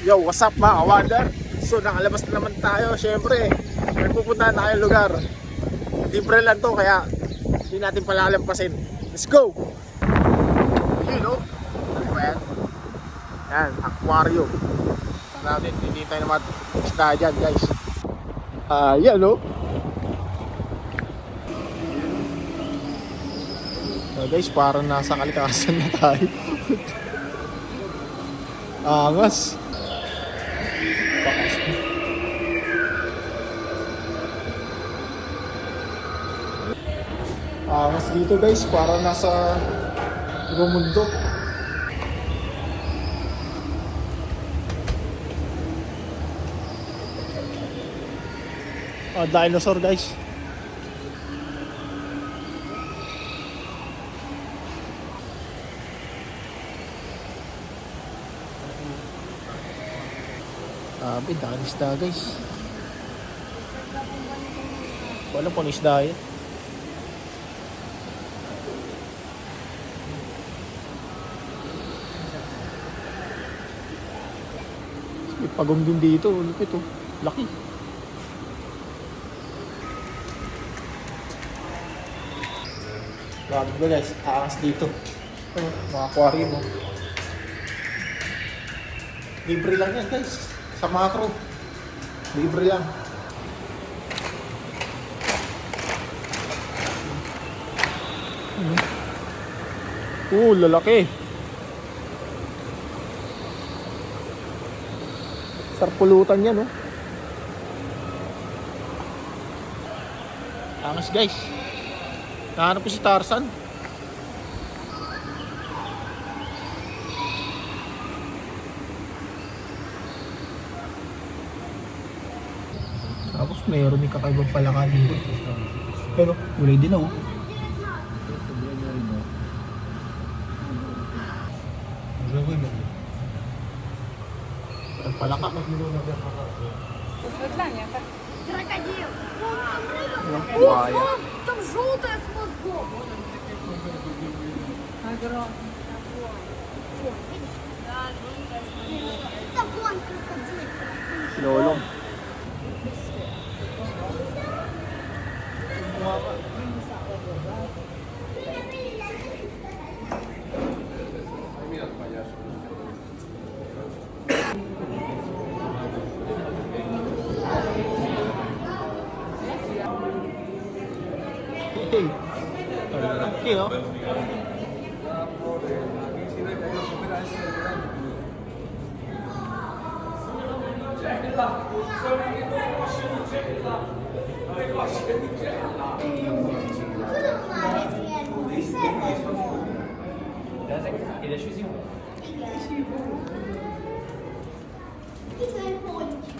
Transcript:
Yo, what's up mga kawander? So nakalabas na naman tayo. Siyempre, may pupuntahan na tayong lugar. Libre lang to, kaya hindi natin palalampasin. Let's go! Yun o, ano ba yan? Yan, aquarium. Natin, hindi tayo naman isda dyan guys. Yan o. So guys, parang nasa kalikasan na tayo. Angas. Angas dito guys, parang nasa ibang mundo. Dinosaur guys. Dami isda guys. Wala pong isda yan. May pagong din dito. Lupit oh. Laki. Grabe ba guys, aangas dito. Mga aquarium oh. Libre lang yan guys. Sa macro, libre lang. Lalaki. Sarpulutan yan, oh. Angas guys. Nahanap ko si Tarzan. Tapos mayroon din kakaibang palaka dito. Pero kulay din ako. Ang palaka. Крокодил! Buhaya. Там желтая с мозгом! Это вон крокодил! Lolong. Hey, laki oh. Il a choisi. И твой пончик.